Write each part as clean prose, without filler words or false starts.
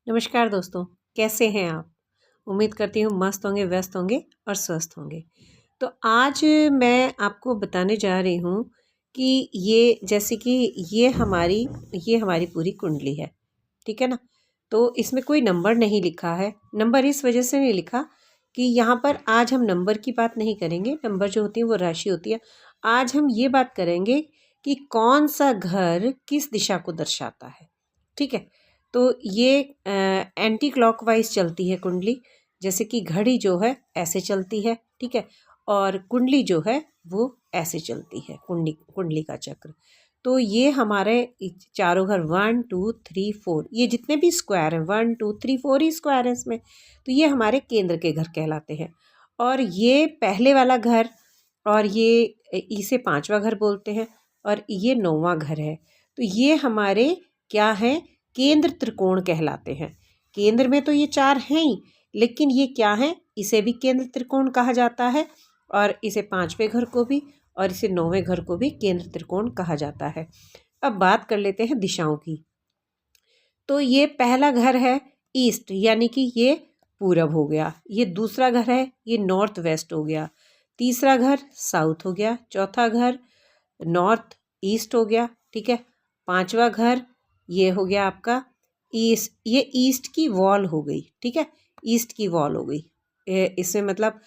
नमस्कार दोस्तों, कैसे हैं आप? उम्मीद करती हूँ मस्त होंगे, व्यस्त होंगे और स्वस्थ होंगे। तो आज मैं आपको बताने जा रही हूँ कि जैसे कि ये हमारी पूरी कुंडली है, ठीक है ना? तो इसमें कोई नंबर नहीं लिखा है। नंबर इस वजह से नहीं लिखा कि यहाँ पर आज हम नंबर की बात नहीं करेंगे, नंबर जो होती है वो राशि होती है। आज हम ये बात करेंगे कि कौन-सा घर किस दिशा को दर्शाता है, ठीक है? तो ये एंटी क्लॉकवाइज चलती है कुंडली, जैसे कि घड़ी जो है ऐसे चलती है, ठीक है? और कुंडली जो है वो ऐसे चलती है, कुंडली का चक्र। तो ये हमारे चारों घर 1 2 3 4 ये जितने भी स्क्वायर हैं 1 2 3 4 ही स्क्वायर है इसमें, तो ये हमारे केंद्र के घर कहलाते हैं। और ये पहले वाला घर और ये इसे पांचवा घर बोलते हैं और ये नौवां घर है। तो ये हमारे क्या हैं, केंद्र त्रिकोण कहलाते हैं। केंद्र में तो ये चार हैं ही, लेकिन ये क्या है, इसे भी केंद्र त्रिकोण कहा जाता है और इसे पांचवें घर को भी और इसे नौवें घर को भी केंद्र त्रिकोण कहा जाता है। अब बात कर लेते हैं दिशाओं की। तो ये पहला घर है ईस्ट, यानी कि ये पूरब हो गया। ये दूसरा घर है, ये नॉर्थ वेस्ट हो गया। तीसरा घर साउथ हो गया। चौथा घर नॉर्थ ईस्ट हो गया, ठीक है। पांचवा घर ये हो गया आपका ईस्ट, ये ईस्ट की वॉल हो गई, ठीक है। ईस्ट की वॉल हो गई, इसमें मतलब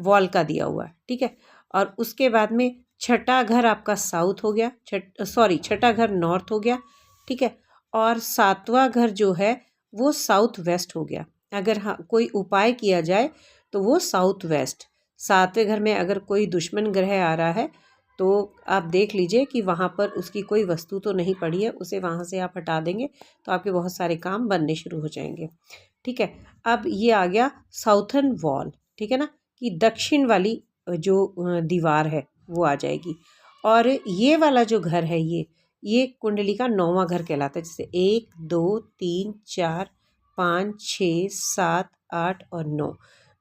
वॉल का दिया हुआ है, ठीक है। और उसके बाद में छठा घर आपका साउथ हो गया, छठा घर नॉर्थ हो गया, ठीक है। और सातवां घर जो है वो साउथ वेस्ट हो गया। अगर हाँ कोई उपाय किया जाए तो वो साउथ वेस्ट। सातवें घर में अगर कोई दुश्मन ग्रह आ रहा है तो आप देख लीजिए कि वहाँ पर उसकी कोई वस्तु तो नहीं पड़ी है, उसे वहाँ से आप हटा देंगे तो आपके बहुत सारे काम बनने शुरू हो जाएंगे, ठीक है। अब ये आ गया साउथर्न वॉल, ठीक है ना, कि दक्षिण वाली जो दीवार है वो आ जाएगी। और ये वाला जो घर है ये कुंडली का नौवां घर कहलाता है। जैसे 1 2 3 4 5 6 7 8 और 9,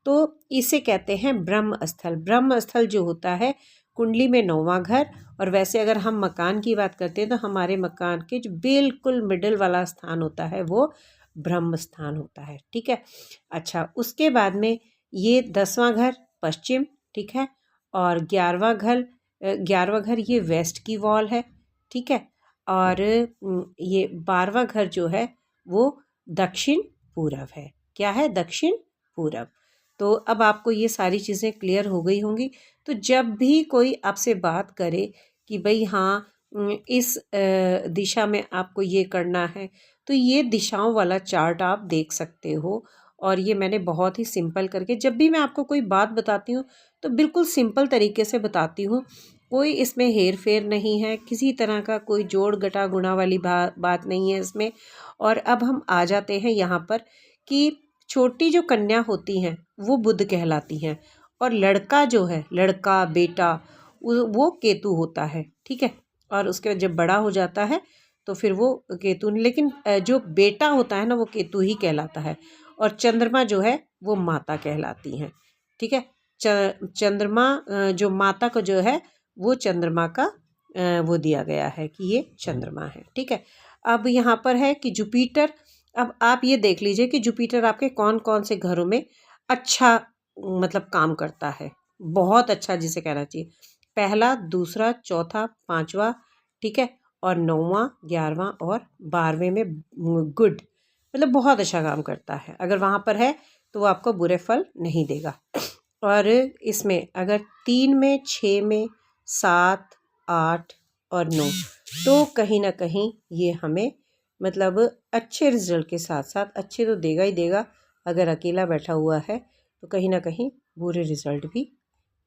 तो इसे कहते हैं ब्रह्म स्थल। ब्रह्म स्थल जो होता है कुंडली में नौवां घर। और वैसे अगर हम मकान की बात करते हैं तो हमारे मकान के जो बिल्कुल मिडिल वाला स्थान होता है वो ब्रह्म स्थान होता है, ठीक है। अच्छा, उसके बाद में ये 10वां घर पश्चिम, ठीक है। और 11वां घर ये वेस्ट की वॉल है, ठीक है। और ये 12वां घर जो है वो दक्षिण पूरब है। क्या है? दक्षिण पूरब। तो अब आपको ये सारी चीज़ें क्लियर हो गई होंगी। तो जब भी कोई आपसे बात करे कि भाई हाँ इस दिशा में आपको ये करना है, तो ये दिशाओं वाला चार्ट आप देख सकते हो। और ये मैंने बहुत ही सिंपल करके, जब भी मैं आपको कोई बात बताती हूँ तो बिल्कुल सिंपल तरीके से बताती हूँ। कोई इसमें हेर फेर नहीं है, किसी तरह का कोई जोड़ घटा गुणा वाली बात नहीं है इसमें। और अब हम आ जाते हैं यहाँ पर कि छोटी जो कन्या होती हैं वो बुध कहलाती हैं और लड़का जो है, लड़का बेटा, वो केतु होता है, ठीक है। और उसके बाद जब बड़ा हो जाता है तो फिर वो केतु, लेकिन जो बेटा होता है ना वो केतु ही कहलाता है। और चंद्रमा जो है वो माता कहलाती हैं, ठीक है। चंद्रमा जो माता को जो है वो चंद्रमा का वो दिया गया है कि ये चंद्रमा है, ठीक है। अब यहाँ पर है कि जुपिटर। अब आप ये देख लीजिए कि जुपिटर आपके कौन कौन से घरों में अच्छा मतलब काम करता है, बहुत अच्छा जिसे कहना चाहिए। पहला, दूसरा, चौथा, पांचवा, ठीक है। और 9वां, 11वां और 12वें में गुड, मतलब बहुत अच्छा काम करता है। अगर वहाँ पर है तो वो आपको बुरे फल नहीं देगा। और इसमें अगर 3 में, 6 में, 7 8 और 9, तो कहीं ना कहीं ये हमें मतलब अच्छे रिजल्ट के साथ साथ अच्छे तो देगा ही देगा। अगर अकेला बैठा हुआ है तो कहीं ना कहीं बुरे रिजल्ट भी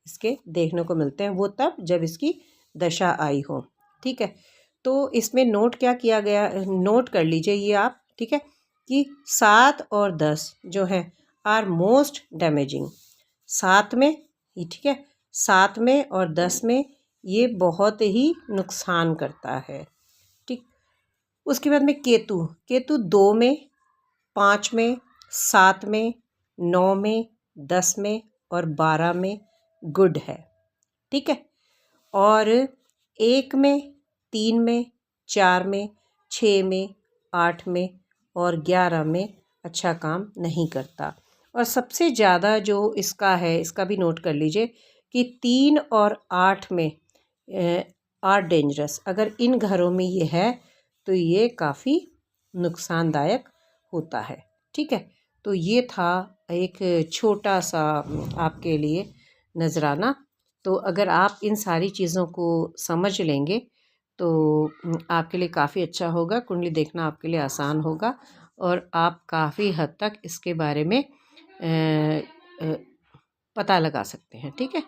इसके देखने को मिलते हैं, वो तब जब इसकी दशा आई हो, ठीक है। तो इसमें नोट क्या किया गया, नोट कर लीजिए ये आप, ठीक है, कि 7 और 10 जो है आर मोस्ट डैमेजिंग। 7 में ये, ठीक है, 7 में और 10 में ये बहुत ही नुकसान करता है, ठीक। उसके बाद में केतु, केतु 2 में, 5 में, 7 में, 9 में, 10 में और 12 में गुड है, ठीक है। और 1 में, 3 में, 4 में, 6 में, 8 में और 11 में अच्छा काम नहीं करता। और सबसे ज़्यादा जो इसका है, इसका भी नोट कर लीजिए कि 3 और 8 में 8 डेंजरस, अगर इन घरों में ये है तो ये काफ़ी नुकसानदायक होता है। ठीक है, तो ये था एक छोटा सा आपके लिए नजराना। तो अगर आप इन सारी चीज़ों को समझ लेंगे तो आपके लिए काफ़ी अच्छा होगा, कुंडली देखना आपके लिए आसान होगा और आप काफ़ी हद तक इसके बारे में पता लगा सकते हैं। ठीक है।